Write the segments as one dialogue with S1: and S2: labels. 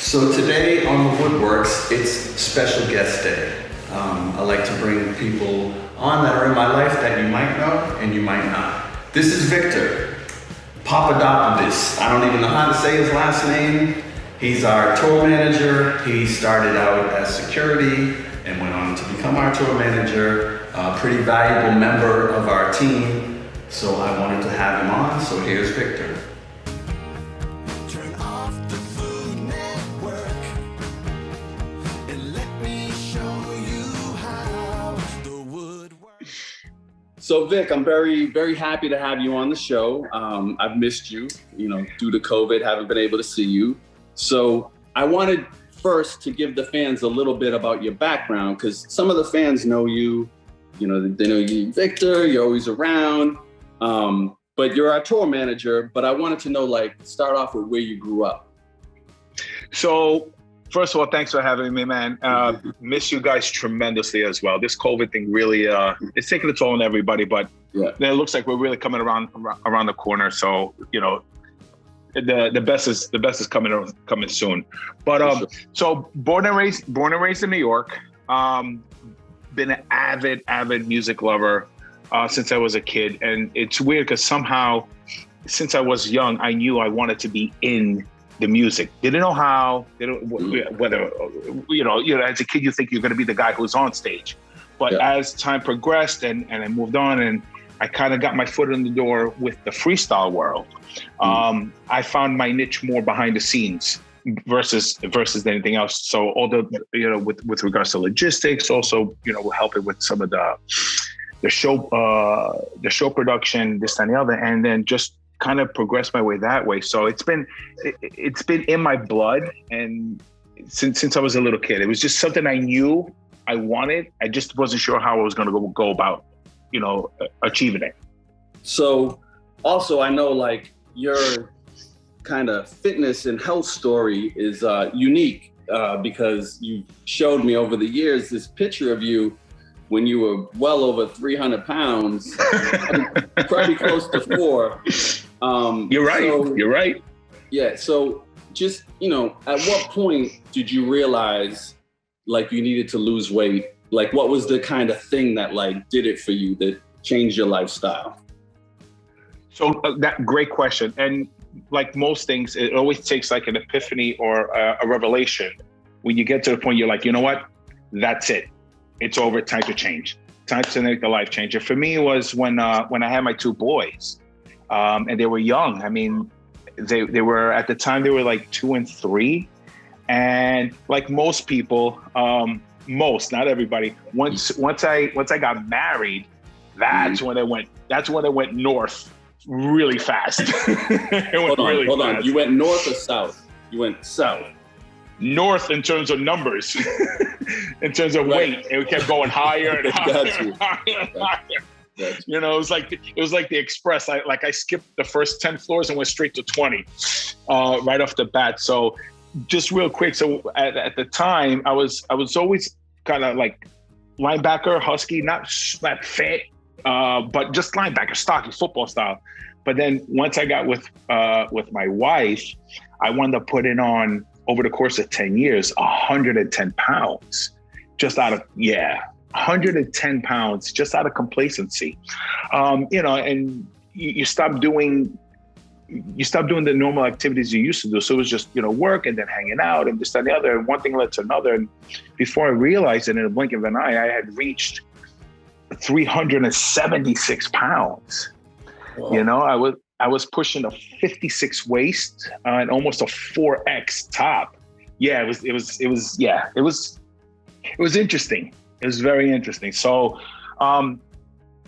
S1: So today on the Woodworks, it's special guest day. I like to bring people on that are in my life that you might know and you might not. This is Victor Popovic. I don't even know how to say his last name. He's our tour manager. He started out as security and went on to become our tour manager, a pretty valuable member of our team. So I wanted to have him on, so here's Victor. So Vic, I'm very, very happy to have you on the show. I've missed you, due to COVID, haven't been able to see you. So I wanted first to give the fans a little bit about your background, because some of the fans know you, they know you, Victor, you're always around, but you're our tour manager. But I wanted to know, start off with where you grew up.
S2: So first of all, thanks for having me, man. Miss you guys tremendously as well. This COVID thing really, it's taking a toll on everybody, but
S1: yeah,
S2: it looks like we're really coming around the corner. So, the best is coming soon. But so born and raised in New York. Been an avid music lover since I was a kid, and it's weird because somehow, since I was young, I knew I wanted to be in the music. Didn't know how, whether, as a kid, you think you're going to be the guy who's on stage. But as time progressed and I moved on and I kind of got my foot in the door with the freestyle world, I found my niche more behind the scenes versus anything else. So although, with regards to logistics, also, we're helping with some of the show production, this and the other, and then just kind of progressed my way that way. So it's been in my blood, and since I was a little kid, it was just something I knew I wanted. I just wasn't sure how I was going to go about, achieving it.
S1: So also, I know your kind of fitness and health story is unique because you showed me over the years this picture of you when you were well over 300 pounds, probably close to 4.
S2: You're right.
S1: Yeah. So just, at what point did you realize you needed to lose weight? What was the kind of thing that did it for you, that changed your lifestyle?
S2: So that great question. And like most things, it always takes an epiphany or a revelation when you get to the point you're like, you know what, that's it. It's over. Time to change. Time to make the life change. And for me, it was when I had my 2 boys. And they were young. I mean, they were, at the time, they were 2 and 3. And like most people, not everybody, once I got married, that's when it went north really fast.
S1: Hold on. You went north or south? You went south.
S2: North in terms of numbers, in terms of weight. It kept going higher and higher. It was like the express. I skipped the first 10 floors and went straight to 20 right off the bat. So just real quick. So at the time, I was always kind of linebacker, husky, not fit, but just linebacker, stocky, football style. But then once I got with my wife, I wound up putting on, over the course of 10 years, 110 pounds, just out of 110 pounds just out of complacency, and you stop doing the normal activities you used to do. So it was just, work and then hanging out and this and the other, and one thing led to another. And before I realized it, in a blink of an eye, I had reached 376 pounds. Wow. I was pushing a 56 waist and almost a 4X top. Yeah, it was interesting. It was very interesting. So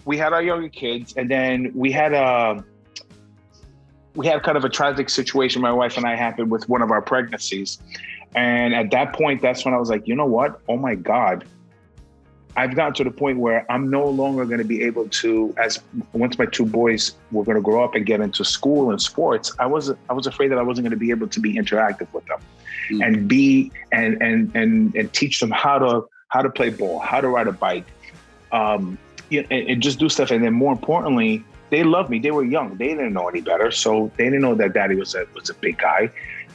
S2: we had our younger kids, and then we had kind of a tragic situation my wife and I happened with one of our pregnancies. And at that point, that's when I was like, you know what? Oh my God. I've gotten to the point where I'm no longer going to be able to, once my 2 boys were going to grow up and get into school and sports, I was afraid that I wasn't going to be able to be interactive with them and be, and teach them how to play ball, how to ride a bike, and just do stuff. And then more importantly, they loved me. They were young. They didn't know any better. So they didn't know that daddy was a big guy.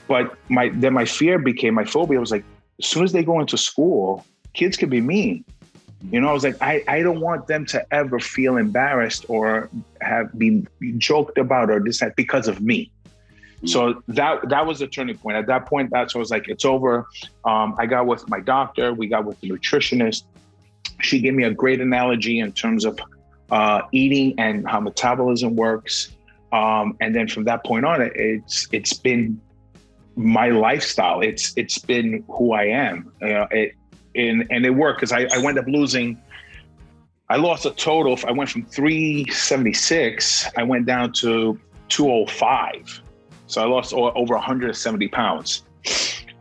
S2: But my fear became my phobia. I was like, as soon as they go into school, kids could be mean. You know, I was like, I don't want them to ever feel embarrassed or have been joked about or this that because of me. So that was the turning point. At that point, that's when I was like, it's over. I got with my doctor. We got with the nutritionist. She gave me a great analogy in terms of eating and how metabolism works. And then from that point on, it's been my lifestyle. It's been who I am. And it worked because I wound up losing. I lost a total. I went from 376. I went down to 205. So I lost over 170 pounds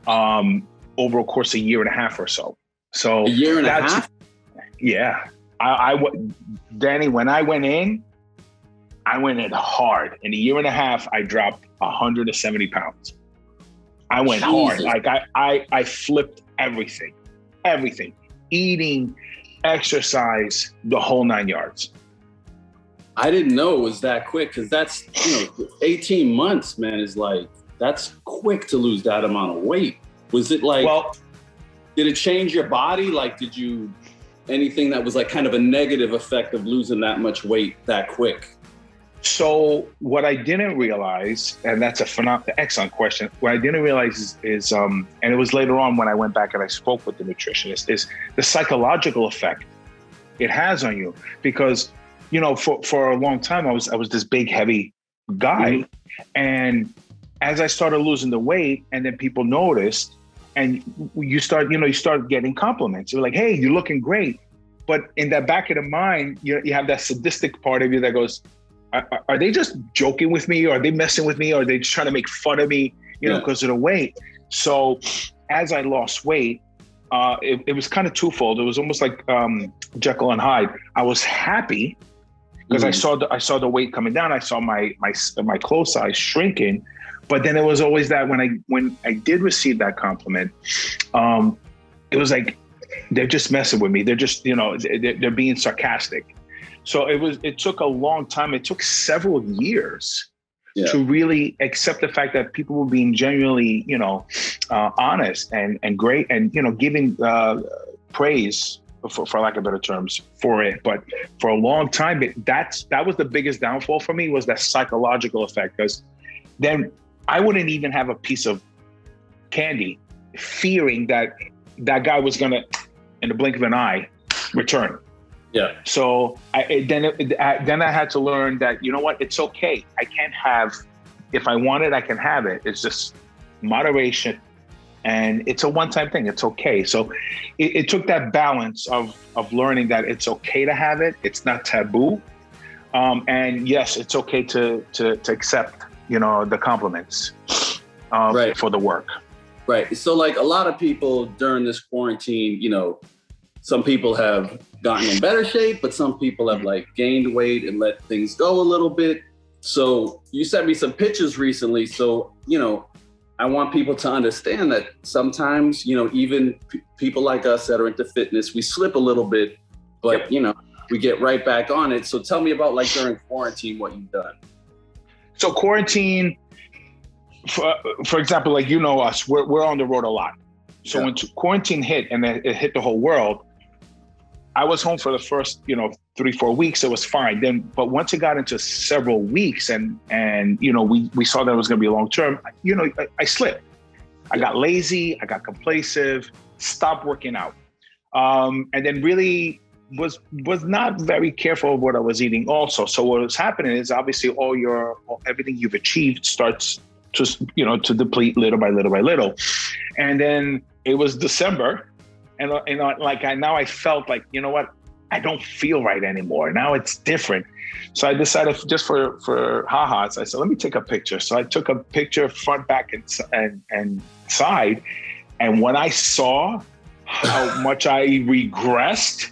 S2: over a course of a year and a half or so. So
S3: a year and a half?
S2: Yeah. Danny, when I went in hard. In a year and a half, I dropped 170 pounds. I went hard. Like I flipped everything, eating, exercise, the whole 9 yards.
S3: I didn't know it was that quick because that's, 18 months, man, is like, that's quick to lose that amount of weight. Was it like, did it change your body? Like, did you, anything that was like kind of a negative effect of losing that much weight that quick?
S2: So what I didn't realize, and that's excellent question. What I didn't realize is, and it was later on when I went back and I spoke with the nutritionist, is the psychological effect it has on you. Because, for a long time, I was this big, heavy guy. And as I started losing the weight and then people noticed, and you start getting compliments. You're like, hey, you're looking great. But in that back of the mind, you have that sadistic part of you that goes, are they just joking with me? Or are they messing with me? Or are they just trying to make fun of me, because of the weight? So as I lost weight, it was kind of twofold. It was almost like Jekyll and Hyde. I was happy because I saw the weight coming down. I saw my clothes size shrinking. But then it was always that when I did receive that compliment, it was like, they're just messing with me. They're just, they're being sarcastic. So it took a long time. It took several years to really accept the fact that people were being genuinely, honest and great and, giving praise, for lack of better terms, for it. But for a long time, that was the biggest downfall for me, was that psychological effect. Because then I wouldn't even have a piece of candy, fearing that guy was going to, in the blink of an eye, return.
S3: Yeah.
S2: So then I had to learn that, you know what, it's okay. I can't have, if I want it, I can have it. It's just moderation, and it's a one-time thing. It's okay. So it took that balance of learning that it's okay to have it. It's not taboo. And yes, it's okay to accept, the compliments for the work.
S3: Right. So like a lot of people during this quarantine, some people have gotten in better shape, but some people have like gained weight and let things go a little bit. So you sent me some pictures recently. So, I want people to understand that sometimes, even people like us that are into fitness, we slip a little bit, but, we get right back on it. So tell me about like during quarantine, what you've done.
S2: So quarantine, for example, like, us, we're on the road a lot. So when quarantine hit and it hit the whole world, I was home for the first, 3-4 weeks. It was fine. But once it got into several weeks and we saw that it was going to be long term, I slipped. I got lazy. I got complacent, stopped working out. And then really was not very careful of what I was eating also. So what was happening is obviously everything you've achieved starts to deplete little by little by little. And then it was December. And now I felt like, you know what, I don't feel right anymore. Now it's different. So I decided just for ha-has, I said, let me take a picture. So I took a picture front, back, and side. And when I saw how much I regressed,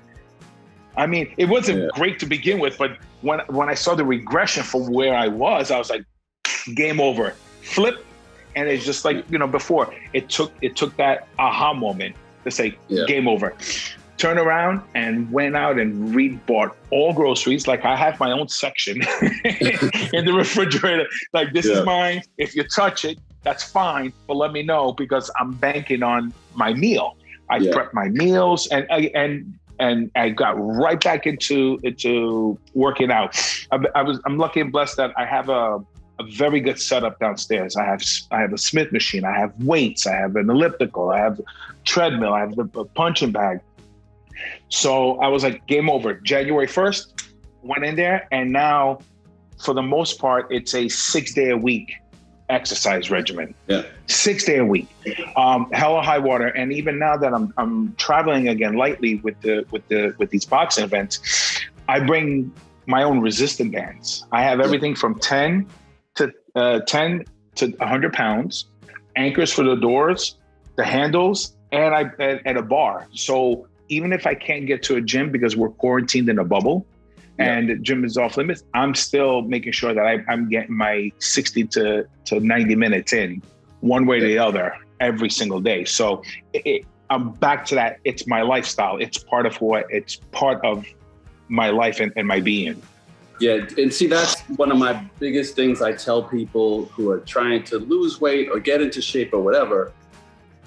S2: I mean, it wasn't great to begin with, but when I saw the regression from where I was like, game over, flip. And it's just like, before it took that aha moment to say, game over. Turn around and went out and bought all groceries. Like I have my own section in the refrigerator. Like this is mine. If you touch it, that's fine, but let me know because I'm banking on my meal. I prep my meals and I got right back into working out. I'm lucky and blessed that I have a very good setup downstairs. I have a Smith machine. I have weights. I have an elliptical. I have a treadmill. I have a punching bag. So I was like, game over. January 1st, went in there, and now, for the most part, it's a 6-day-a-week exercise regimen. 6 day a week, hella high water. And even now that I'm traveling again lightly with these boxing events, I bring my own resistant bands. I have everything from 10 to 100 pounds, anchors for the doors, the handles, and a bar. So even if I can't get to a gym because we're quarantined in a bubble, and the gym is off limits, I'm still making sure that I'm getting my 60 to 90 minutes in one way or the other every single day. So I'm back to that. It's my lifestyle. It's part of my life and my being.
S3: Yeah. And see, that's one of my biggest things I tell people who are trying to lose weight or get into shape or whatever.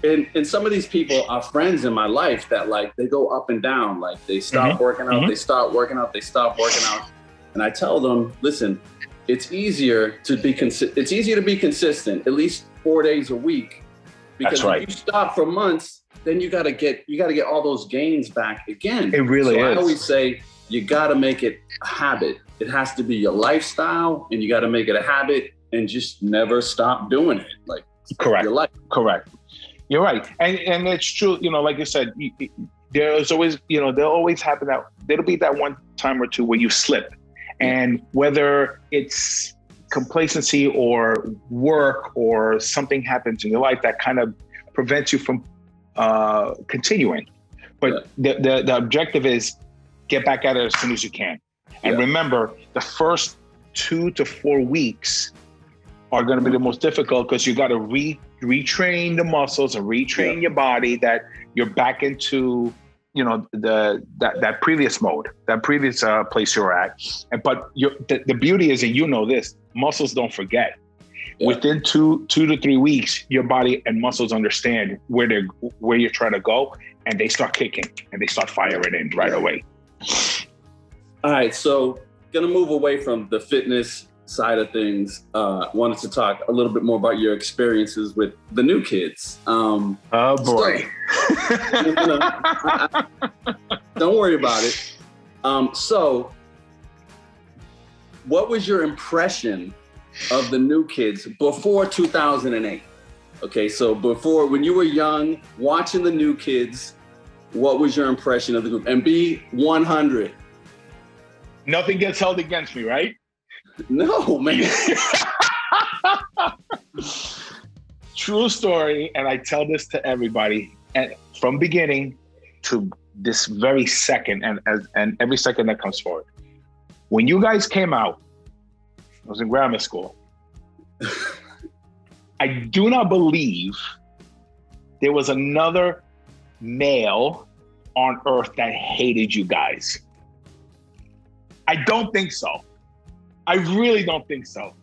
S3: And some of these people are friends in my life that like, they go up and down. Like they stop working out, they start working out, they stop working out. And I tell them, listen, it's easier to be consistent, at least 4 days a week. Because if you stop for months, then you gotta get all those gains back again.
S2: It really is.
S3: I always say you gotta make it a habit. It has to be your lifestyle, and you gotta make it a habit and just never stop doing it. Like your life.
S2: Correct. You're right. And it's true, like you said, there's always, there'll always happen there'll be that one time or two where you slip. And whether it's complacency or work or something happens in your life that kind of prevents you from continuing. But the objective is get back at it as soon as you can. And remember, the first 2 to 4 weeks are going to be the most difficult because you got to retrain the muscles and retrain your body that you're back into, that previous mode, that previous place you're at. But the beauty is, and this, muscles don't forget. Yeah. Within 2 to 3 weeks, your body and muscles understand where you're trying to go, and they start kicking and they start firing in right away.
S3: All right, so gonna move away from the fitness side of things. Wanted to talk a little bit more about your experiences with the new kids.
S2: Oh boy.
S3: Don't worry about it. So what was your impression of the new kids before 2008? Okay, so before, when you were young, watching the new kids, what was your impression of the group? And be 100.
S2: Nothing gets held against me, right?
S3: No, man.
S2: True story, and I tell this to everybody, and from beginning to this very second, and every second that comes forward. When you guys came out, I was in grammar school. I do not believe there was another male on earth that hated you guys. I don't think so. I really don't think so.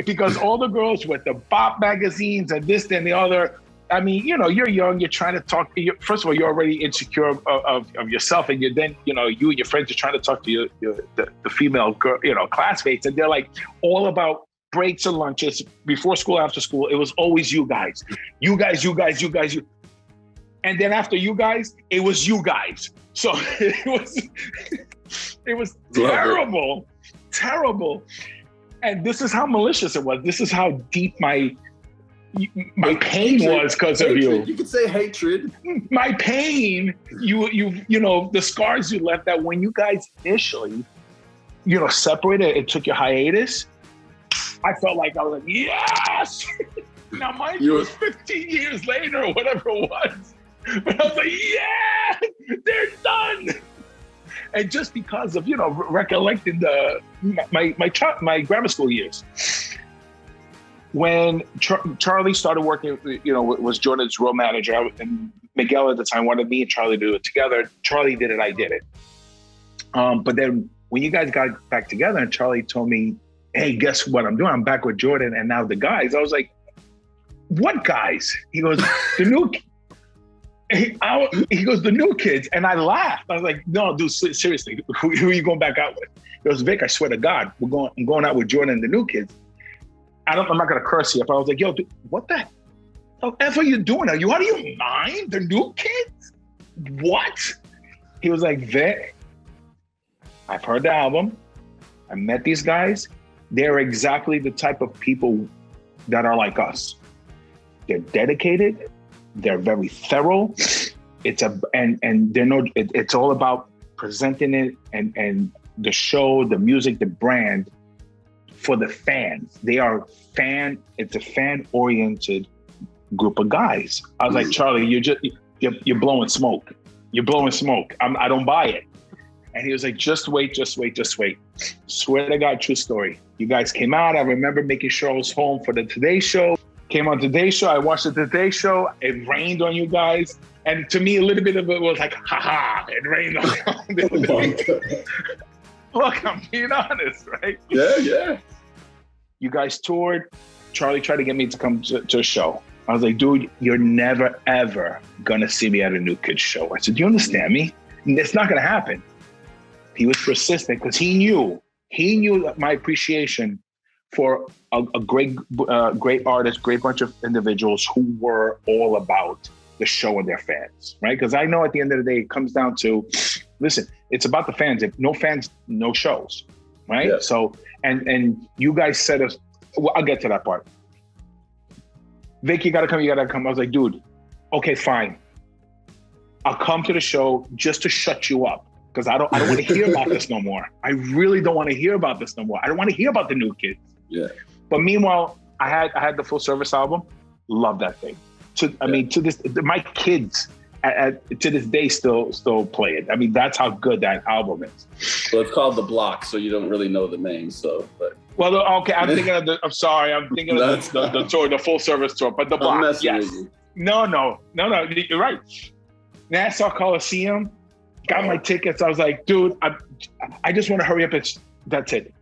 S2: Because all the girls with the Bop magazines and this and the other, I mean, you're young, you're trying to talk, first of all, you're already insecure of yourself, and you and your friends are trying to talk to the female girl, classmates, and they're like all about breaks and lunches, before school, after school. It was always you guys. You guys. And then after you guys, it was you guys. So it was terrible. And this is how malicious it was. This is how deep my pain was because of you.
S3: You could say hatred.
S2: My pain, the scars you left, that when you guys initially, separated and took your hiatus, I felt like I was like, yes! Now mind you, it was 15 years later or whatever it was. But I was like, yeah, they're done. And just because of, recollecting my grammar school years. When Charlie started working, was Jordan's road manager, and Miguel at the time wanted me and Charlie to do it together. Charlie did it, I did it. But then when you guys got back together and Charlie told me hey, guess what I'm doing? I'm back with Jordan and now the guys. I was like, what guys? He goes, the new. He goes, the new kids, and I laughed. I was like, no, dude, seriously, who are you going back out with? He goes, Vic, I swear to God, I'm going out with Jordan and the new kids. I'm not gonna curse here, but I was like, yo, dude, what the F are you doing? Are you out of your mind? The new kids? What? He was like, Vic, I've heard the album. I met these guys. They're exactly the type of people that are like us. They're dedicated. They're very thorough. It's all about presenting it and the show, the music, the brand for the fans. It's a fan-oriented group of guys. I was like, Charlie, you're blowing smoke. You're blowing smoke. I don't buy it. And he was like, just wait. Swear to God, true story. You guys came out. I remember making sure I was home for the Today Show. Came on Today's Show. I watched the Today Show. It rained on you guys. And to me, a little bit of it was like, haha, it rained on you. Look, I'm being honest, right?
S3: Yeah.
S2: You guys toured. Charlie tried to get me to come to a show. I was like, dude, you're never, ever going to see me at a New Kids show. I said, do you understand me? It's not going to happen. He was persistent because he knew my appreciation for a great artist, great bunch of individuals who were all about the show and their fans, right? Because I know at the end of the day, it comes down to, listen, it's about the fans. If no fans, no shows, right? Yeah. So, and you guys said us, well, I'll get to that part. Vic, you gotta come. I was like, dude, okay, fine. I'll come to the show just to shut you up. Because I don't want to hear about this no more. I really don't want to hear about this no more. I don't want to hear about the new kids. Yeah. But meanwhile, I had the full service album. Love that thing. To this, my kids to this day still play it. I mean, that's how good that album is.
S3: Well, it's called The Block, so you don't really know the name. So, but
S2: well, okay. I'm thinking of I'm thinking of the tour, the full service tour, but The Block. Yes. No. You're right. Nassau Coliseum. Got my tickets. I was like, dude, I just want to hurry up. That's it.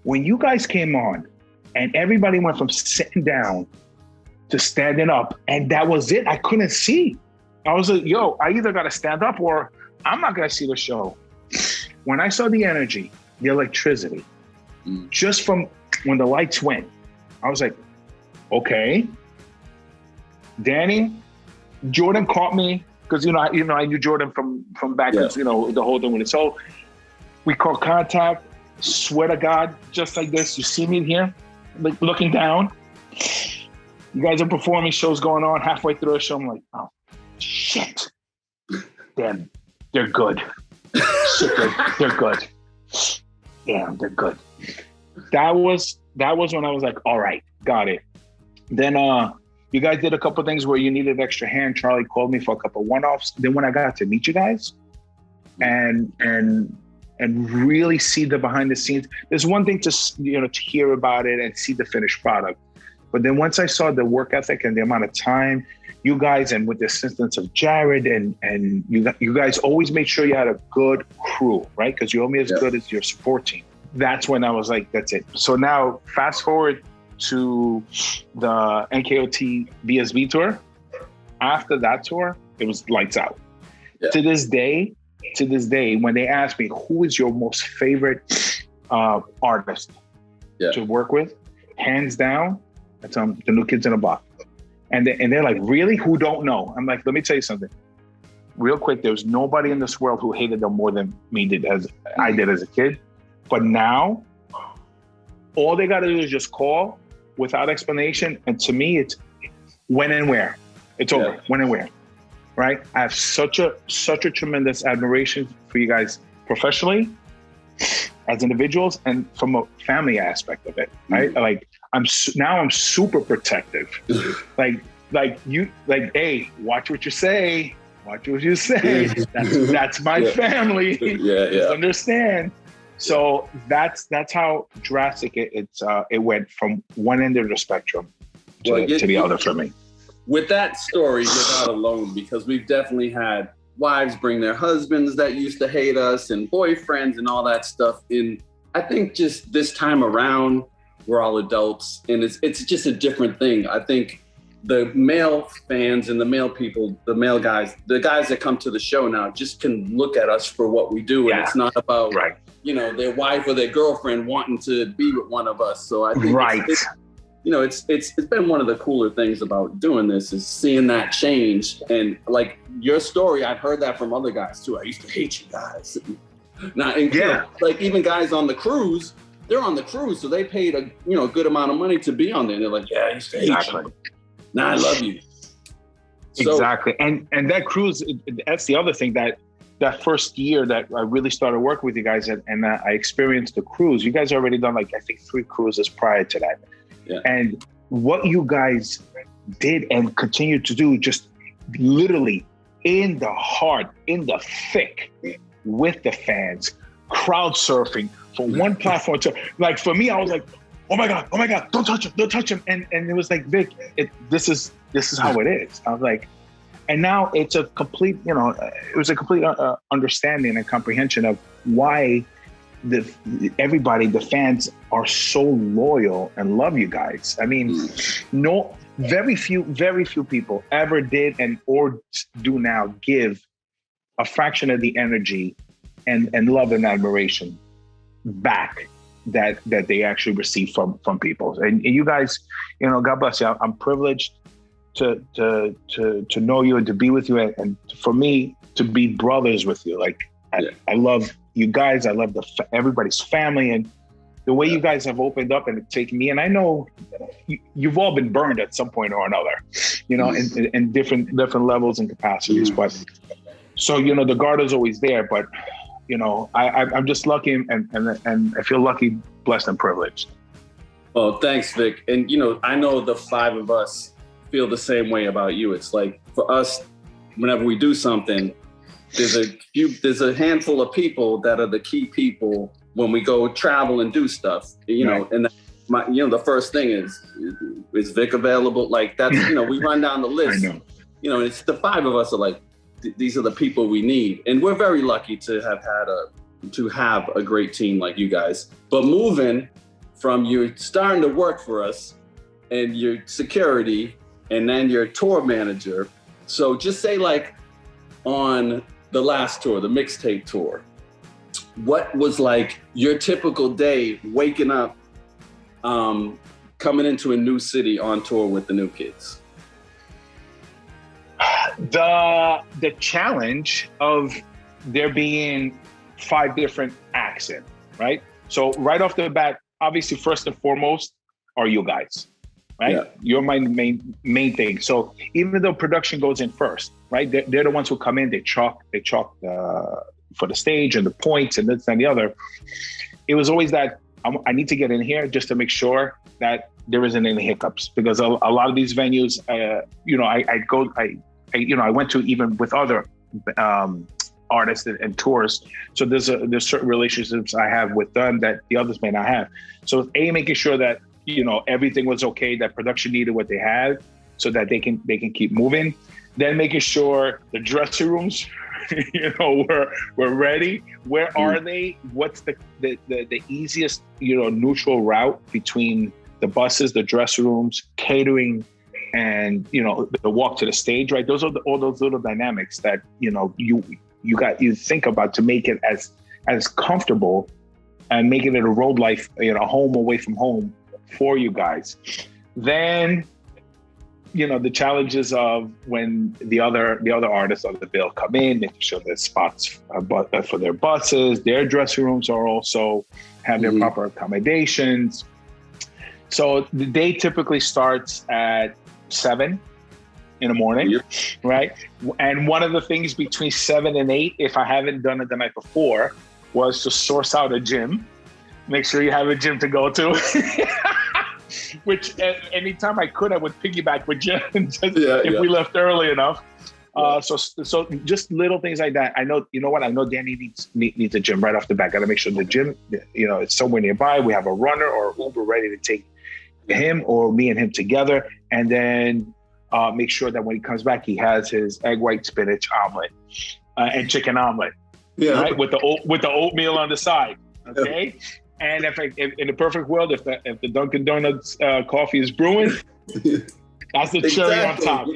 S2: When you guys came on and everybody went from sitting down to standing up, and that was it. I couldn't see. I was like, yo, I either got to stand up or I'm not going to see the show. When I saw the energy, the electricity, just from when the lights went, I was like, okay. Danny, Jordan caught me. Because I knew Jordan from back, the whole thing with it. So we caught contact. Swear to God, just like this. You see me here, like looking down. You guys are performing, shows going on. Halfway through the show, I'm like, oh shit! Damn, they're good. Shit, they're good. Damn, they're good. That was when I was like, all right, got it. Then you guys did a couple of things where you needed extra hand. Charlie called me for a couple of one-offs. Then when I got to meet you guys and really see the behind the scenes, there's one thing to hear about it and see the finished product. But then once I saw the work ethic and the amount of time, you guys, and with the assistance of Jared and you guys always made sure you had a good crew, right? Because you're only as good as your support team. That's when I was like, that's it. So now fast forward to the NKOT BSB tour. After that tour, it was lights out. Yeah. To this day, when they ask me, who is your most favorite artist to work with? Hands down, that's the New Kids in the Block. And they're like, really? Who don't know? I'm like, let me tell you something. Real quick, there was nobody in this world who hated them more than me did I did as a kid. But now, all they got to do is just call without explanation. And to me, it's when and where. It's over. When and where. Right? I have such a tremendous admiration for you guys professionally, as individuals, and from a family aspect of it. Right? Like I'm super protective. like, hey, watch what you say. Watch what you say. That's my family. Just understand. So that's how drastic it went from one end of the spectrum to the other for me.
S3: With that story, you're not alone, because we've definitely had wives bring their husbands that used to hate us and boyfriends and all that stuff in I think just this time around, we're all adults, and it's just a different thing. I think the male fans and the male people, the male guys, the guys that come to the show now just can look at us for what we do. And it's not about, their wife or their girlfriend wanting to be with one of us. So I think it's been one of the cooler things about doing this is seeing that change. And like your story, I've heard that from other guys too. I used to hate you guys. Now, like even guys on the cruise, they're on the cruise, so they paid a good amount of money to be on there. And they're like, yeah, I used to hate you. Now I love you.
S2: Exactly. And that cruise, that's the other thing that first year that I really started working with you guys and I experienced the cruise. You guys already done like, I think 3 cruises prior to that. Yeah. And what you guys did and continue to do, just literally in the heart, in the thick with the fans, crowd surfing from one platform to, like, for me, I was like, oh my God, don't touch him. And it was like, Vic, this is how it is. I was like, and now it's a complete, it was a complete understanding and comprehension of why everybody, the fans are so loyal and love you guys. I mean, very few people ever did or do now give a fraction of the energy and love and admiration back that they actually receive from people. And you guys, God bless you. I'm privileged to know you and to be with you, and for me to be brothers with you. Like I love you guys. I love everybody's family, and the way you guys have opened up and taken me. And I know you've all been burned at some point or another, in different levels and capacities. But so the guard is always there, but. I'm just lucky and I feel lucky, blessed, and privileged.
S3: Oh, thanks, Vic. And, I know the 5 of us feel the same way about you. It's like for us, whenever we do something, there's a handful of people that are the key people when we go travel and do stuff, and the first thing is Vic available? Like that's, we run down the list,
S2: I know.
S3: It's the 5 of us are like, these are the people we need. And we're very lucky to have a great team like you guys. But moving from you starting to work for us and your security and then your tour manager. So just say like on the last tour, the mixtape tour, what was like your typical day waking up, coming into a new city on tour with the New Kids?
S2: The challenge of there being 5 different acts in, right? So right off the bat, obviously first and foremost are you guys, right? Yeah. You're my main thing. So even though production goes in first, right? They're the ones who come in, they chalk for the stage and the points and this and the other. It was always that I need to get in here just to make sure that there isn't any hiccups, because a lot of these venues, I went to even with other artists and tours. So there's certain relationships I have with them that the others may not have. So making sure that, everything was okay, that production needed what they had so that they can keep moving. Then making sure the dressing rooms, we're ready. Where are they? What's the easiest, neutral route between the buses, the dressing rooms, catering, and the walk to the stage, right? Those are all those little dynamics that you think about to make it as comfortable and making it a road life, home away from home for you guys. Then the challenges of when the other artists on the bill come in, making sure there's spots for their buses, their dressing rooms are also have their proper accommodations. So the day typically starts at 7 in the morning, right? And one of the things between 7 and 8, if I haven't done it the night before, was to source out a gym. Make sure you have a gym to go to. Which anytime I could, I would piggyback with gyms if we left early enough. So just little things like that. I know, I know Danny needs a gym right off the bat. Got to make sure the gym, it's somewhere nearby. We have a runner or Uber ready to take him or me and him together, and then make sure that when he comes back, he has his egg white spinach omelet and chicken omelet, right? With the oatmeal on the side. Okay, And if in the perfect world, if the Dunkin' Donuts coffee is brewing, that's the cherry on top,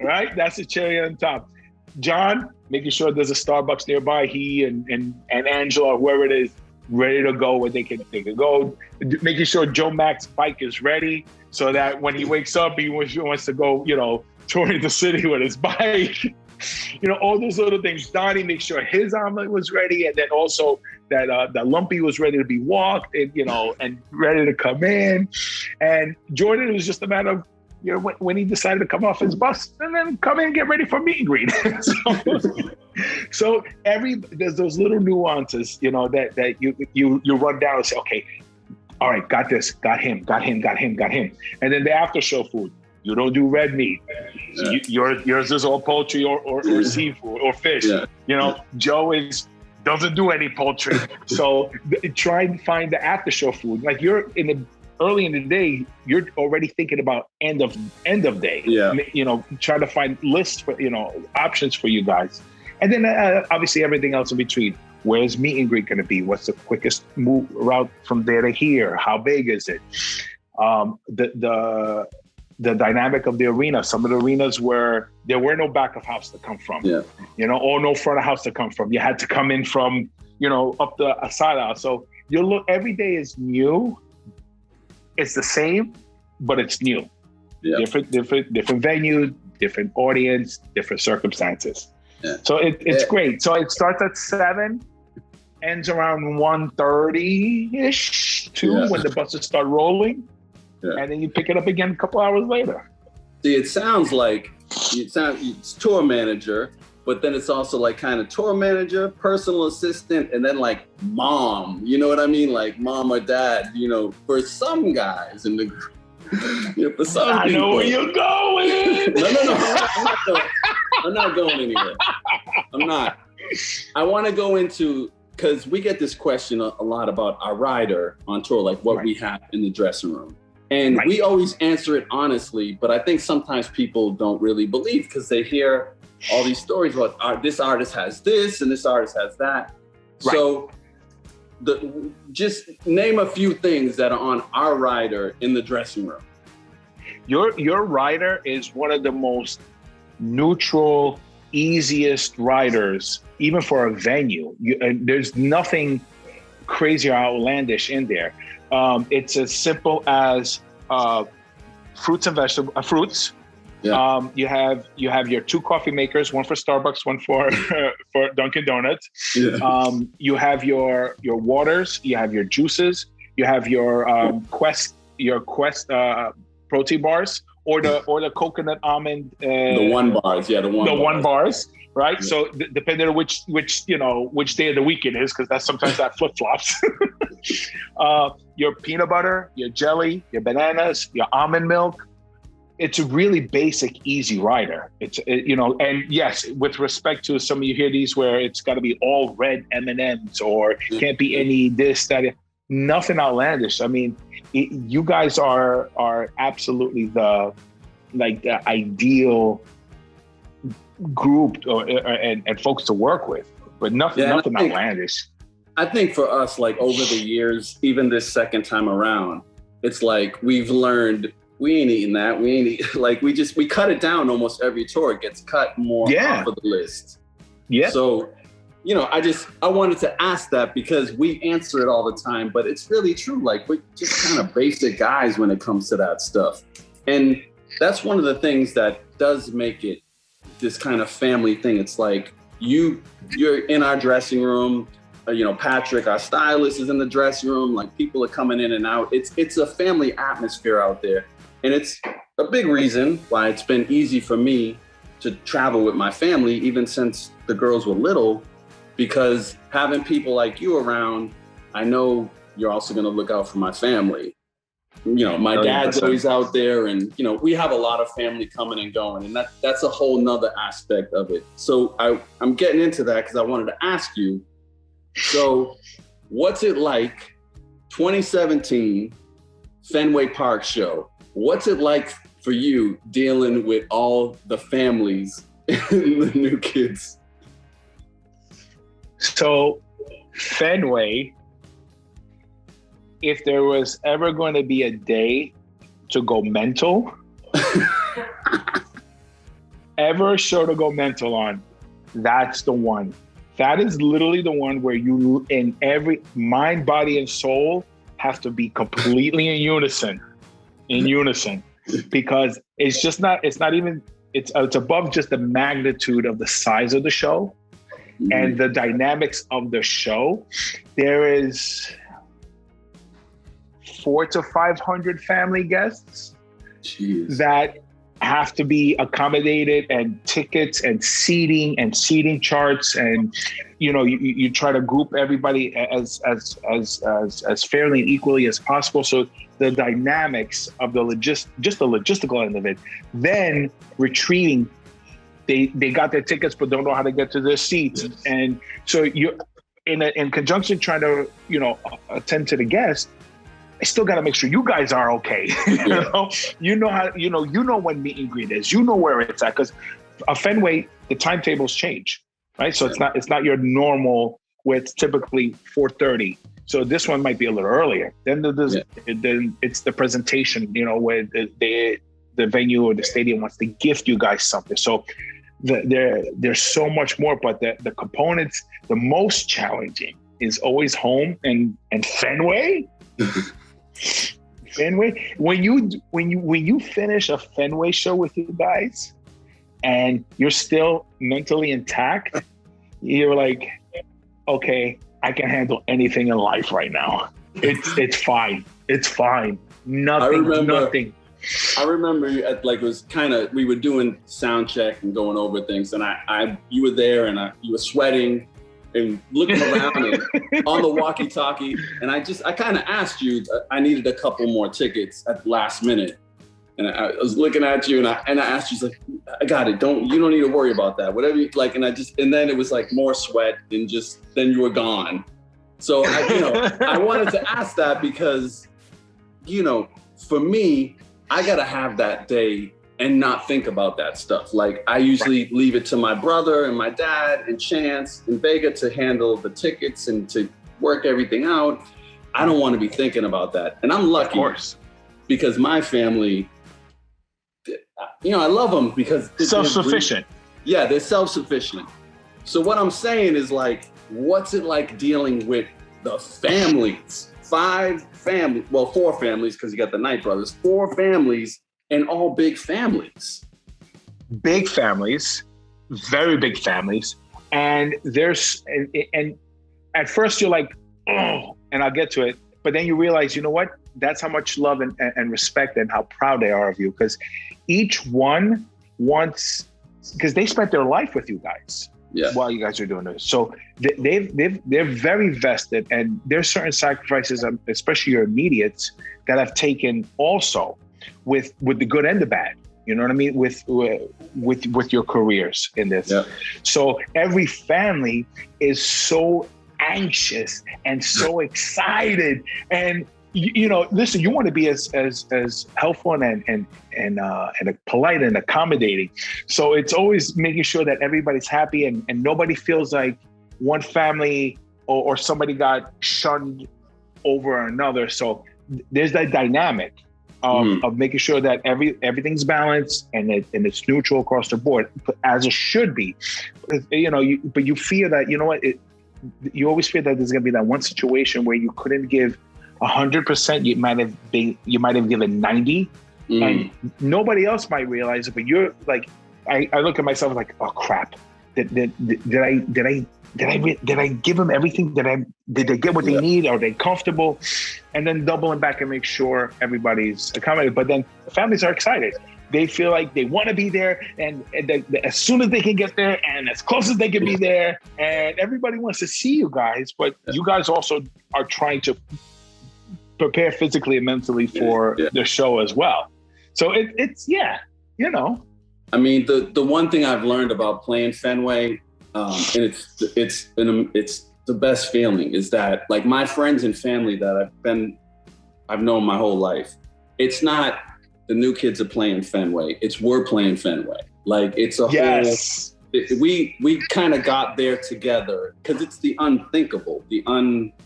S2: right? That's the cherry on top. John, making sure there's a Starbucks nearby. He and Angela, whoever it is, ready to go when they can go. Making sure Joe Mac's bike is ready so that when he wakes up, he wants to go, touring the city with his bike. All those little things. Donnie makes sure his omelet was ready, and then also that Lumpy was ready to be walked, and and ready to come in. And Jordan, it was just a matter of when he decided to come off his bus and then come in and get ready for meet and greet. so there's those little nuances, that you run down and say, okay, all right, got this, got him. And then the after show food. You don't do red meat. Yours is all poultry or seafood or fish. Yeah. Joe doesn't do any poultry. So try and find the after show food. Like early in the day, you're already thinking about end of day. Yeah. Trying to find lists for options for you guys, and then obviously everything else in between. Where's meet and greet going to be? What's the quickest route from there to here? How big is it? The dynamic of the arena. Some of the arenas where there were no back of house to come from, or no front of house to come from. You had to come in from, up the side aisle. So every day is new. It's the same, but it's new. Yeah. Different venue, different audience, different circumstances. Yeah. So it's great. So it starts at 7, ends around 1:30-ish, when the buses start rolling. Yeah. And then you pick it up again a couple hours later.
S3: See, it sounds like it's tour manager, but then it's also like kind of tour manager, personal assistant, and then like mom. You know what I mean? Like mom or dad. For some guys in the group. For some people. I know
S2: where you're going.
S3: No. I'm not going anywhere. I'm not. I want to go into, because we get this question a lot about our rider on tour, like what we have in the dressing room. And we always answer it honestly, but I think sometimes people don't really believe because they hear all these stories about this artist has this and this artist has that. Right. So just name a few things that are on our rider in the dressing room.
S2: Your rider is one of the most neutral, easiest riders, even for a venue. There's nothing crazy or outlandish in there. It's as simple as fruits and vegetables. Fruits. Yeah. You have your 2 coffee makers, one for Starbucks, one for Dunkin' Donuts. Yeah. You have your waters. You have your juices. You have your Quest protein bars, or the coconut almond.
S3: The 1 bars. Yeah, the
S2: 1 bars. Right. Yeah. So depending on which day of the week it is, because that's sometimes that flip flops. Your peanut butter, your jelly, your bananas, your almond milk. It's a really basic, easy rider. And yes, with respect to some of you hear these where it's got to be all red M&Ms or can't be any this, that, nothing outlandish. I mean, you guys are absolutely the ideal group and folks to work with, but nothing outlandish.
S3: I think for us, like over the years, even this second time around, it's like we've learned we ain't eating that. We cut it down almost every tour. It gets cut more off of the list. Yeah. So, I wanted to ask that because we answer it all the time, but it's really true. Like we're just kind of basic guys when it comes to that stuff. And that's one of the things that does make it this kind of family thing. It's like you're in our dressing room. Patrick, our stylist, is in the dressing room. Like people are coming in and out. It's a family atmosphere out there, and it's a big reason why it's been easy for me to travel with my family, even since the girls were little, because having people like you around, I know you're also going to look out for my family. My dad's always out there, and we have a lot of family coming and going, and that's a whole nother aspect of it. So I'm getting into that because I wanted to ask you. So what's it like 2017 Fenway Park show? What's it like for you dealing with all the families and the new kids?
S2: So Fenway if there was ever going to be a day to go mental, ever show to go mental on, that's the one. That is literally the one where you, in every mind, body, and soul, have to be completely in unison, because it's above just the magnitude of the size of the show and the dynamics of the show. There is 400 to 500 family guests that have to be accommodated, and tickets and seating charts, and you try to group everybody as fairly and equally as possible. So the dynamics of the logistical end of it. Then retrieving, they got their tickets but don't know how to get to their seats, and so you're in conjunction trying to attend to the guests. I still got to make sure you guys are okay. You know when meet and greet is. You know where it's at, because a Fenway, the timetables change, right? So it's not your normal where it's typically 4:30. So this one might be a little earlier. Then then it's the presentation, where the venue or the stadium wants to gift you guys something. So there's so much more, but the components, the most challenging is always home and Fenway. Fenway, when you finish a Fenway show with you guys and you're still mentally intact, you're like, okay, I can handle anything in life right now. It's fine. It's fine. Nothing.
S3: I remember it was kind of, we were doing sound check and going over things, and you were there, and you were sweating and looking around and on the walkie-talkie, and I kind of asked you, I needed a couple more tickets at the last minute, and I was looking at you, and I asked you, like, I got it. You don't need to worry about that. Whatever you like, and then it was like more sweat, and then you were gone. So I wanted to ask that because, for me, I gotta have that day and not think about that stuff. Like, I usually leave it to my brother and my dad and Chance and Vega to handle the tickets and to work everything out. I don't want to be thinking about that. And I'm lucky, of course, because my family, I love them because
S2: self-sufficient.
S3: Yeah, they're self-sufficient. So what I'm saying is, like, what's it like dealing with the families? 4 families, because you got the Knight brothers, 4 families, and all big families.
S2: Big families, very big families. And and at first you're like, oh, and I'll get to it. But then you realize, you know what? That's how much love and respect and how proud they are of you. Because each one wants, because they spent their life with you guys. Yeah. While you guys are doing this. So they're very vested, and there's certain sacrifices, especially your immediates, that I've taken also with the good and the bad. You know what I mean? With your careers in this. Yeah. So every family is so anxious and so excited, and listen, you want to be as helpful and polite and accommodating. So it's always making sure that everybody's happy and nobody feels like one family or somebody got shunned over another. So there's that dynamic of making sure that everything's balanced and it's neutral across the board, as it should be. But you fear that, you always fear that there's going to be that one situation where you couldn't give 100%, you might have given 90, and nobody else might realize it. But you're like, I look at myself like, oh crap, did I give them everything? Did they get what they need? Are they comfortable? And then doubling back and make sure everybody's accommodated. But then the families are excited. They feel like they want to be there, and as soon as they can get there, and as close as they can be there, and everybody wants to see you guys. But you guys also are trying to prepare physically and mentally for the show as well. So it's
S3: I mean, the one thing I've learned about playing Fenway, and it's the best feeling, is that, like, my friends and family that I've known my whole life, it's not the new kids are playing Fenway, it's we're playing Fenway. Like, it's a whole we kind of got there together because it's the unthinkable,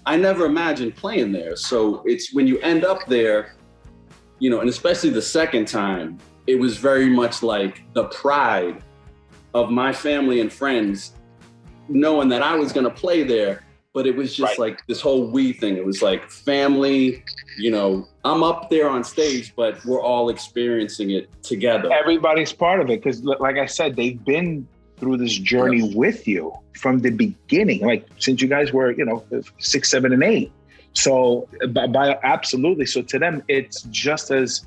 S3: I never imagined playing there. So it's when you end up there, you know, and especially the second time, it was very much like the pride of my family and friends knowing that I was going to play there. But it was just like this whole we thing. It was like family, you know, I'm up there on stage, but we're all experiencing it together.
S2: Everybody's part of it because, like I said, they've been through this journey with you from the beginning, like since you guys were, you know, 6, 7, and 8. So absolutely. So to them, it's just as,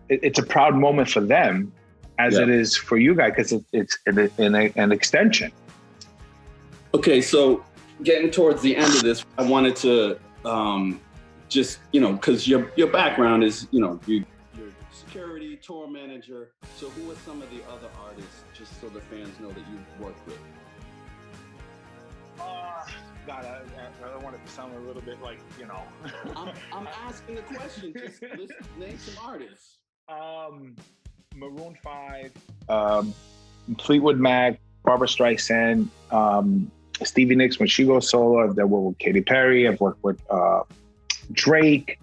S2: it's a proud moment for them as it is for you guys because it's an extension.
S3: Okay, so getting towards the end of this, I wanted to just, you know, because your background is, you know, you're security, tour manager. So who are some of the other artists, just so the fans know that you've worked with?
S2: God, I don't want it to sound a little bit like, you know.
S3: I'm asking the question. Just name some artists.
S2: Maroon 5, Fleetwood Mac, Barbra Streisand, Stevie Nicks when she goes solo. I've worked with Katy Perry. I've worked with Drake.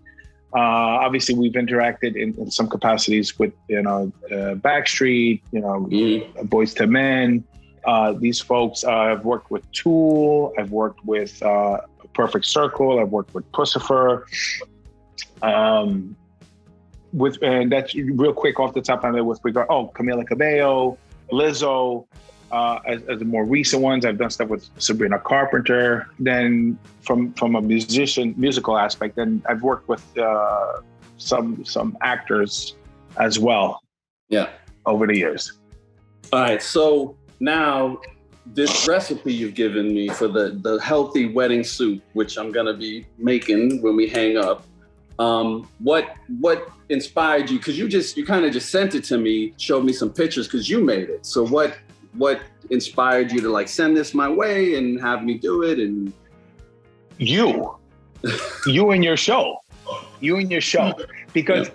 S2: Obviously, we've interacted in some capacities with, you know, Backstreet, you know, Boyz II Men. These folks, I've worked with Tool. I've worked with Perfect Circle. I've worked with Pussifer. And that's real quick off the top of my head with regard. Camila Cabello, Lizzo. As the more recent ones, I've done stuff with Sabrina Carpenter. Then from a musical aspect, then I've worked with some actors as well.
S3: Yeah,
S2: over the years.
S3: All right, so now this recipe you've given me for the healthy wedding soup, which I'm gonna be making when we hang up. What inspired you? Because you kind of just sent it to me, showed me some pictures because you made it. So what inspired you to like send this my way and have me do it? And you and your show, because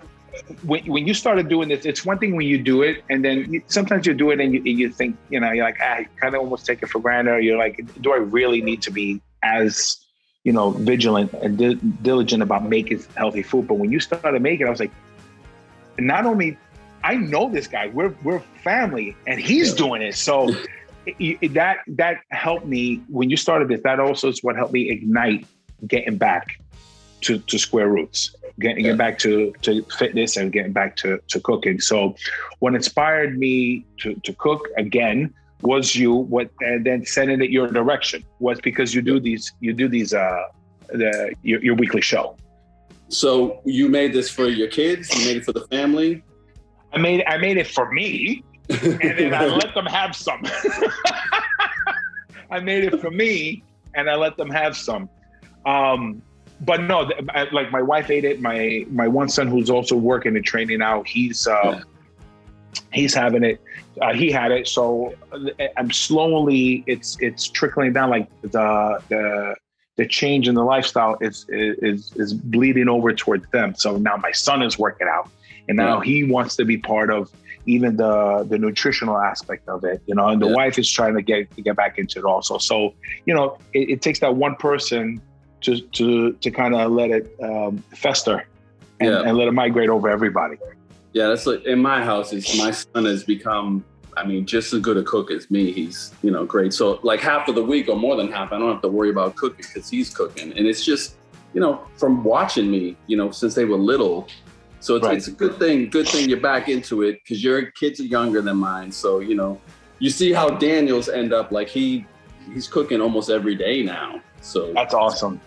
S3: when you started doing this, it's one thing when you do it and then sometimes you do it and you think, you know, you're like, I kind of almost take it for granted. Or you're like, do I really need to be as, you know, vigilant and diligent about making healthy food? But when you started making it, I was like, not only I know this guy, we're family, and he's doing it. So that helped me when you started this. That also is what helped me ignite getting back to square roots, getting back to fitness and getting back to cooking. So what inspired me to cook again was you. And then sending it your direction was because you do these your weekly show. So you made this for your kids? You made it for the family?
S2: I made it for me, and then I let them have some. I made it for me, and I let them have some. But no, like my wife ate it. My one son, who's also working and training now, he's having it. He had it, so I'm slowly. It's trickling down. Like the change in the lifestyle is bleeding over towards them. So now my son is working out. And now he wants to be part of even the nutritional aspect of it, you know, and the wife is trying to get back into it also. So, you know, it takes that one person to kind of let it fester and let it migrate over everybody. Yeah,
S3: that's like in my house, my son has become, I mean, just as good a cook as me. He's, you know, great. So like half of the week or more than half, I don't have to worry about cooking because he's cooking. And it's just, you know, from watching me, you know, since they were little. So it's a good thing you're back into it because your kids are younger than mine. So, you know, you see how Daniel's end up, like he's cooking almost every day now. So
S2: that's awesome.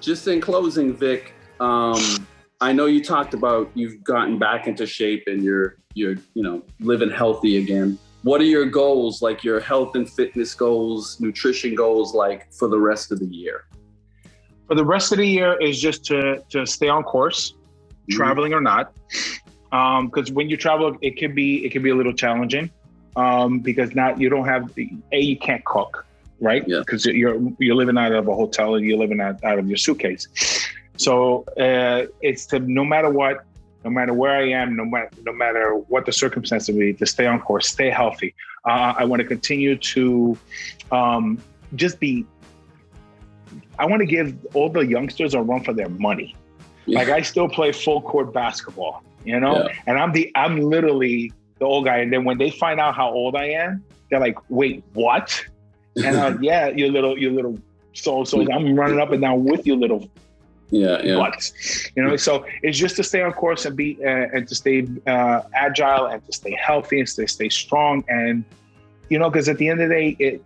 S3: Just in closing, Vic, I know you talked about you've gotten back into shape and you're, you know, living healthy again. What are your goals, like your health and fitness goals, nutrition goals, like for the rest of the year?
S2: For the rest of the year is just to stay on course. Traveling or not, because when you travel, it can be a little challenging, because now you don't have you can't cook, right? Yeah. Because you're living out of a hotel and you're living out of your suitcase. So it's to no matter what, no matter where I am, no matter what the circumstances be, to stay on course, stay healthy. I want to continue to I want to give all the youngsters a run for their money. Yeah. Like I still play full court basketball, you know, and I'm literally the old guy. And then when they find out how old I am, they're like, "Wait, what?" And I'm like, "Yeah, you little so I'm running up and down with you little butts." You know, so it's just to stay on course and be and to stay agile and to stay healthy and to stay strong. And you know, because at the end of the day,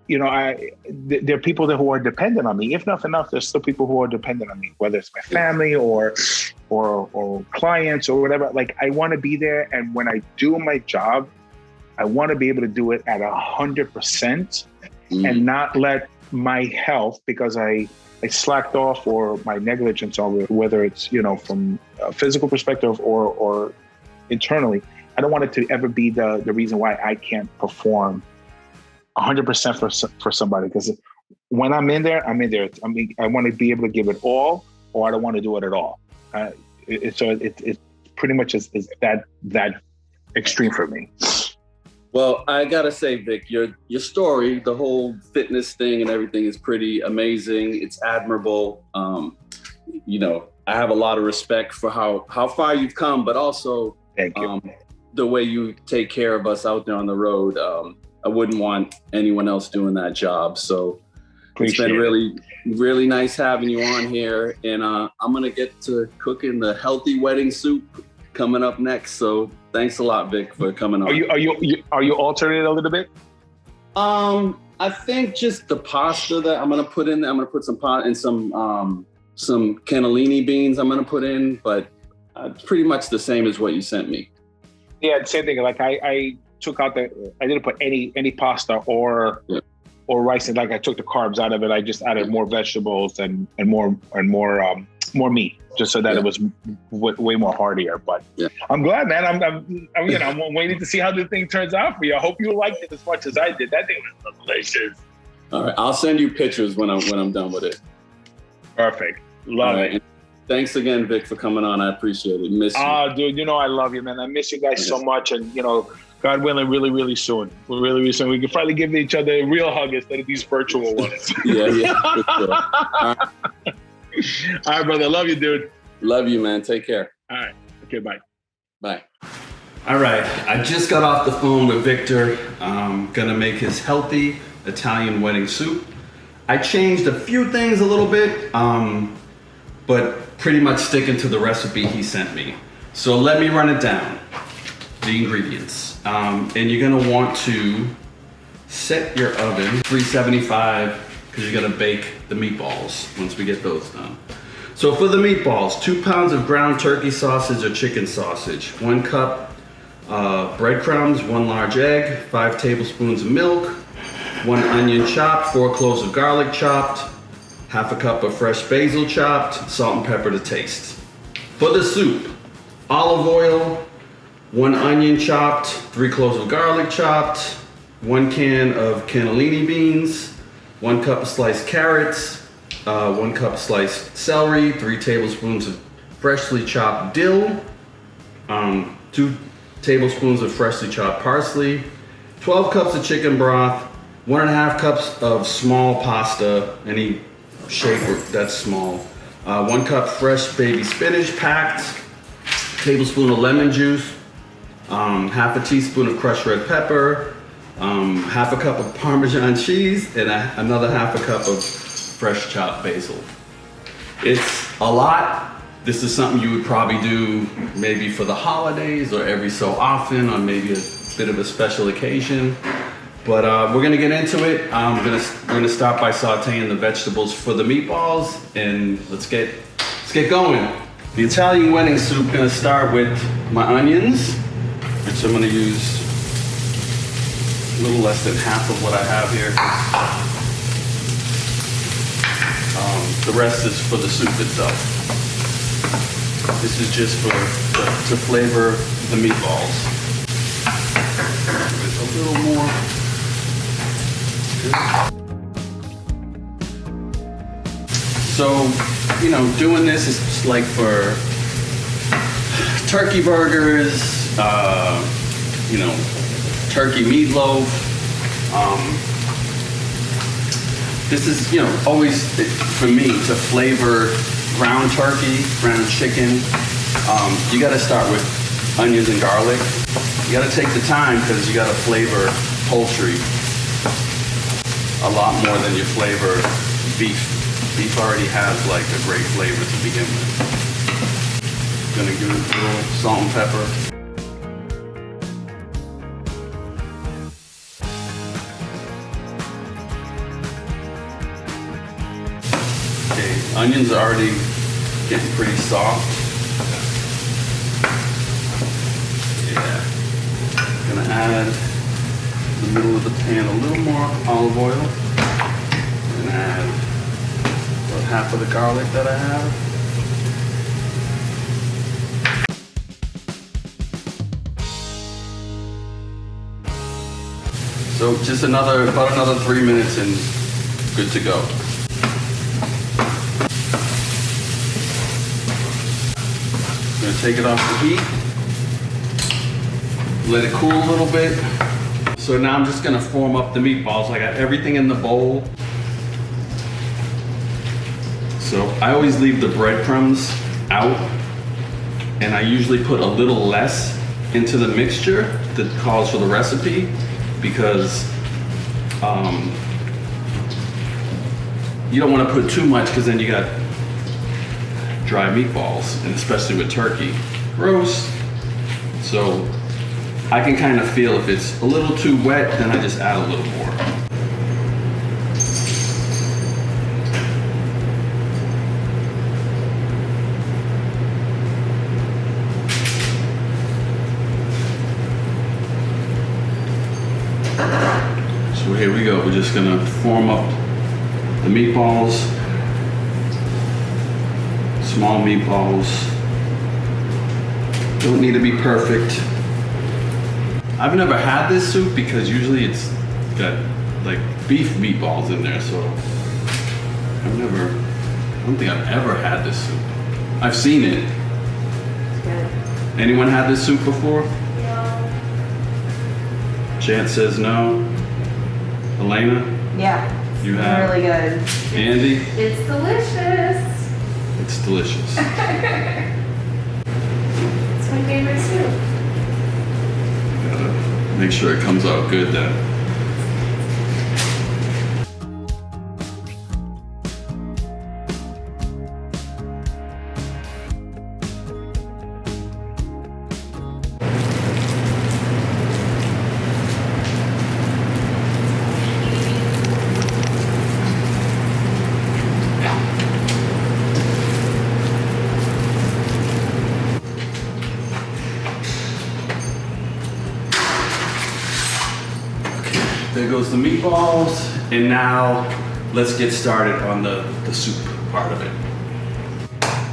S2: there are people who are dependent on me. If nothing else, there's still people who are dependent on me, whether it's my family or clients or whatever. Like I want to be there, and when I do my job, I want to be able to do it at 100% and not let my health, because I slacked off, or my negligence, or whether it's from a physical perspective or internally. I don't want it to ever be the reason why I can't perform 100% for somebody, because when I'm in there. I mean, I want to be able to give it all, or I don't want to do it at all. It's pretty much is that extreme for me.
S3: Well, I gotta say, Vic, your story, the whole fitness thing and everything is pretty amazing. It's admirable. I have a lot of respect for how far you've come, but also
S2: thank you.
S3: The way you take care of us out there on the road. I wouldn't want anyone else doing that job. So it's been really, really nice having you on here. And I'm gonna get to cooking the healthy wedding soup coming up next. So thanks a lot, Vic, for coming on.
S2: Are you altering it a little bit?
S3: I think just the pasta that I'm gonna put in there. I'm gonna put some pot and some cannellini beans I'm gonna put in, but pretty much the same as what you sent me.
S2: Yeah, same thing. Like I took out I didn't put any pasta or rice. And like I took the carbs out of it. I just added more vegetables and more meat, just so that it was way more heartier. But I'm glad, man. I'm waiting to see how this thing turns out for you. I hope you liked it as much as I did. That thing was delicious.
S3: All right, I'll send you pictures when I'm done with it.
S2: Perfect. Love it.
S3: Thanks again, Vic, for coming on. I appreciate it. Miss you.
S2: Dude, I love you, man. I miss you guys so much. And, God willing, really, really soon. Really, really soon. We can finally give each other a real hug instead of these virtual ones.
S3: Yeah. For sure.
S2: All right, brother. Love you, dude.
S3: Love you, man. Take care.
S2: All right. Okay, bye.
S3: Bye.
S1: All right. I just got off the phone with Victor. Gonna make his healthy Italian wedding soup. I changed a few things a little bit, but pretty much sticking to the recipe he sent me. So let me run it down. The ingredients. And you're gonna want to set your oven 375 because you're gonna bake the meatballs once we get those done. So for the meatballs, 2 pounds of ground turkey sausage or chicken sausage, 1 cup breadcrumbs, 1 large egg, 5 tablespoons of milk, 1 onion chopped, 4 cloves of garlic chopped, half a cup of fresh basil chopped, salt and pepper to taste. For the soup, olive oil, 1 onion chopped, 3 cloves of garlic chopped, 1 can of cannellini beans, 1 cup of sliced carrots, 1 cup of sliced celery, 3 tablespoons of freshly chopped dill, 2 tablespoons of freshly chopped parsley, 12 cups of chicken broth, 1.5 cups of small pasta, any shape that's small, 1 cup fresh baby spinach packed, tablespoon of lemon juice, half a teaspoon of crushed red pepper, half a cup of Parmesan cheese, and another half a cup of fresh chopped basil. It's a lot. This is something you would probably do maybe for the holidays or every so often on maybe a bit of a special occasion. But we're gonna get into it. We're gonna start by sauteing the vegetables for the meatballs, and let's get going. The Italian wedding soup, gonna start with my onions, which I'm gonna use a little less than half of what I have here. The rest is for the soup itself. This is just to flavor the meatballs. With a little more. So, doing this is just like for
S3: turkey burgers, you know, turkey meatloaf. This is, you know, always for me to flavor ground turkey, ground chicken. You got to start with onions and garlic. You got to take the time because you got to flavor poultry a lot more than you flavor beef. Beef already has like a great flavor to begin with. Gonna give it a little salt and pepper. Okay, onions are already getting pretty soft. Yeah. Gonna add in the middle of the pan a little more olive oil. And add about half of the garlic that I have. So just about another 3 minutes and good to go. I'm gonna take it off the heat. Let it cool a little bit. So now I'm just gonna form up the meatballs. I got everything in the bowl. So I always leave the breadcrumbs out, and I usually put a little less into the mixture that calls for the recipe, because you don't want to put too much, because then you got dry meatballs, and especially with turkey, gross. So I can kind of feel if it's a little too wet, then I just add a little more. So here we go. We're just gonna form up the meatballs, small meatballs. Don't need to be perfect. I've never had this soup because usually it's got like beef meatballs in there, so I don't think I've ever had this soup. I've seen it.
S4: It's good.
S3: Anyone had this soup before?
S4: Yeah.
S3: Chance says no. Allana?
S4: Yeah.
S3: You have?
S4: Really good.
S3: Andi?
S4: It's delicious.
S3: It's delicious.
S4: It's my favorite soup.
S3: Gotta make sure it comes out good then. There goes the meatballs, and now let's get started on the soup part of it.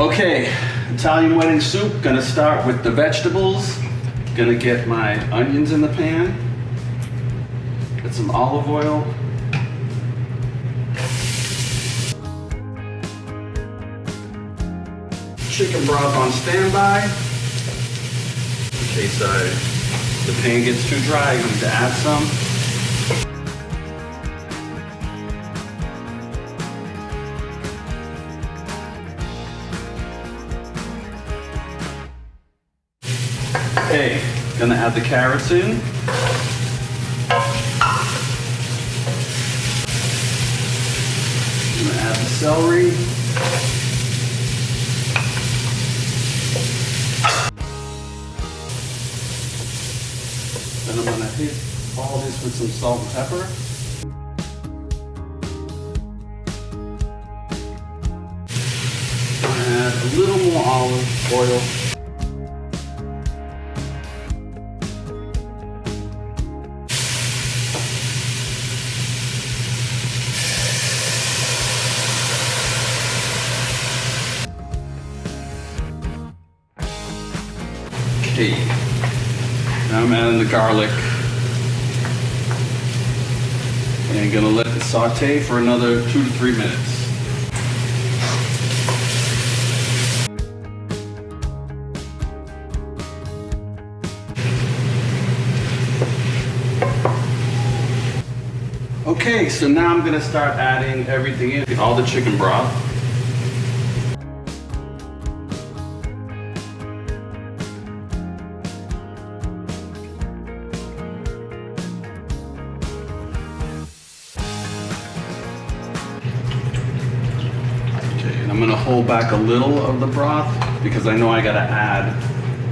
S3: Okay, Italian wedding soup. Gonna start with the vegetables. Gonna get my onions in the pan. Get some olive oil. Chicken broth on standby. In case the pan gets too dry, you need to add some. Okay, gonna add the carrots in. Gonna add the celery. Then I'm gonna hit all this with some salt and pepper. Add a little more olive oil. Okay, now I'm adding the garlic and gonna let it saute for another 2 to 3 minutes.
S1: Okay, so now I'm gonna start adding everything in, all the chicken broth. Okay, and I'm gonna hold back a little of the broth because I know I gotta add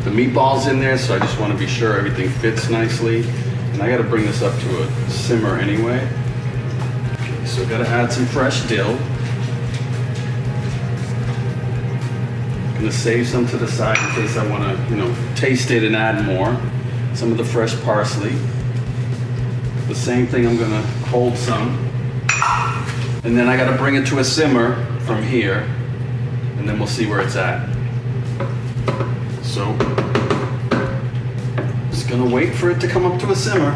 S1: the meatballs in there, so I just wanna be sure everything fits nicely. And I gotta bring this up to a simmer anyway. Okay, so gotta add some fresh dill. Gonna save some to the side in case I wanna, taste it and add more. Some of the fresh parsley. The same thing, I'm gonna hold some. And then I gotta bring it to a simmer from here, and then we'll see where it's at. So, just gonna wait for it to come up to a simmer.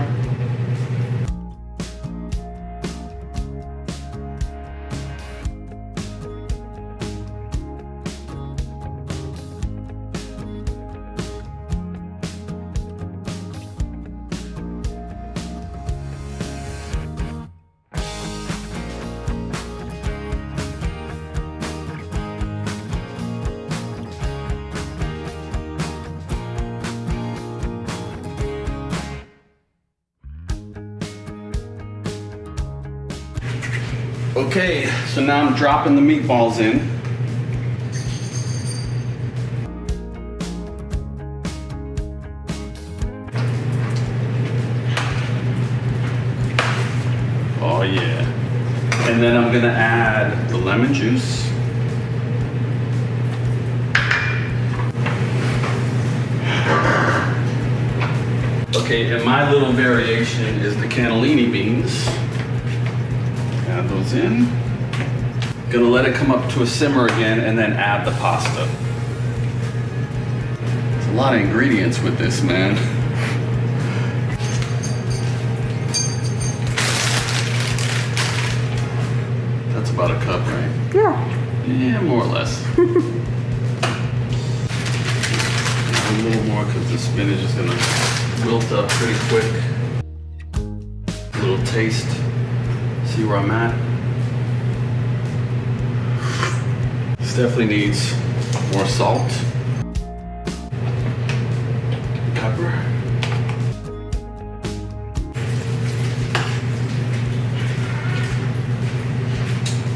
S1: Okay, so now I'm dropping the meatballs in. Oh yeah. And then I'm gonna add the lemon juice. Okay, and my little variation is the cannellini beans. Add those in. Gonna let it come up to a simmer again and then add the pasta. There's a lot of ingredients with this, man. That's about a cup, right?
S5: Yeah.
S1: Yeah, more or less. A little more because the spinach is gonna wilt up pretty quick. A little taste. See where I'm at. This definitely needs more salt. Pepper.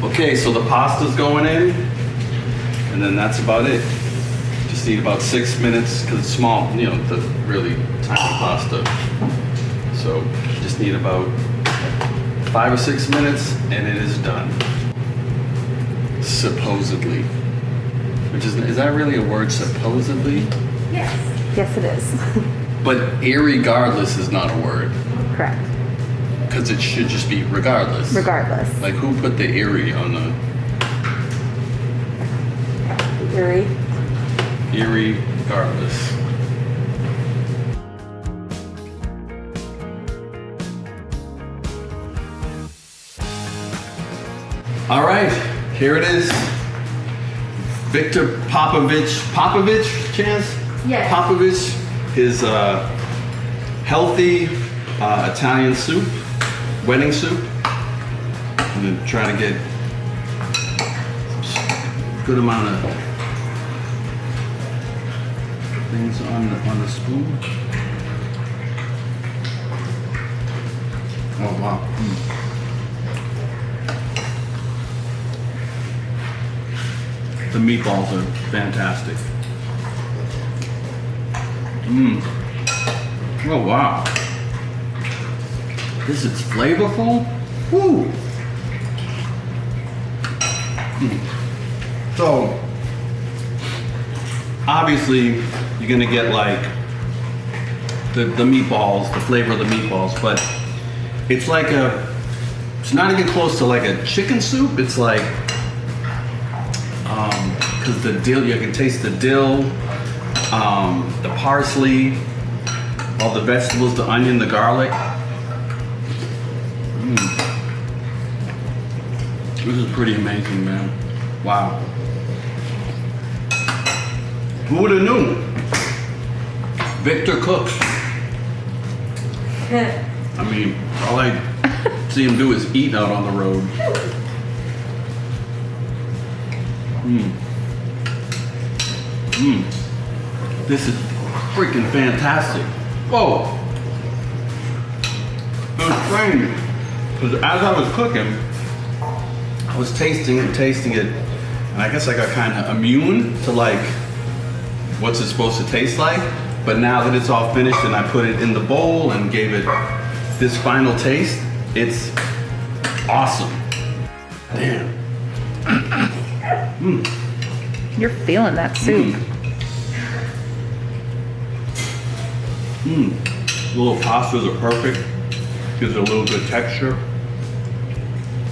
S1: Okay, so the pasta's going in, and then that's about it. Just need about 6 minutes, because it's small, the really tiny pasta. So just need about 5 or 6 minutes, and it is done. Supposedly. Which is that really a word, supposedly?
S4: Yes.
S5: Yes, it is.
S1: But irregardless is not a word.
S5: Correct.
S1: Because it should just be regardless.
S5: Regardless.
S1: Like who put the eerie on the
S5: Eerie.
S1: irregardless? All right, here it is. Victor Popovic, Chance?
S4: Yes.
S1: Popovic, his healthy Italian soup, wedding soup. I'm gonna try to get a good amount of things on the spoon. Oh wow. The meatballs are fantastic. Oh wow. This is flavorful. Woo. So obviously you're gonna get like the meatballs, the flavor of the meatballs, but it's like it's not even close to like a chicken soup. It's like because the dill, you can taste the dill, the parsley, all the vegetables, the onion, the garlic. This is pretty amazing, man. Wow. Who would have known? Victor cooks. I mean, all I see him do is eat out on the road. This is freaking fantastic. Whoa. It was strange, because as I was cooking, I was tasting it, and I guess I got kind of immune to like, what's it supposed to taste like? But now that it's all finished and I put it in the bowl and gave it this final taste, it's awesome. Damn.
S6: You're feeling that soup.
S1: The little pastas are perfect. Gives it a little bit of texture.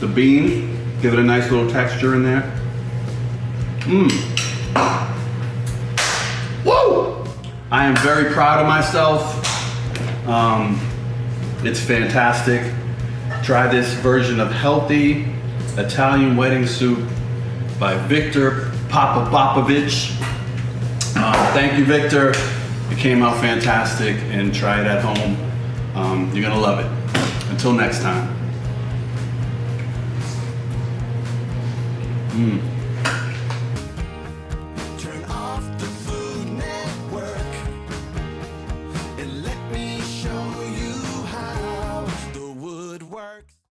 S1: The beans give it a nice little texture in there. Woo! I am very proud of myself. It's fantastic. Try this version of healthy Italian wedding soup by Victor Popovic. Thank you, Victor. It came out fantastic, and try it at home. You're gonna love it. Until next time.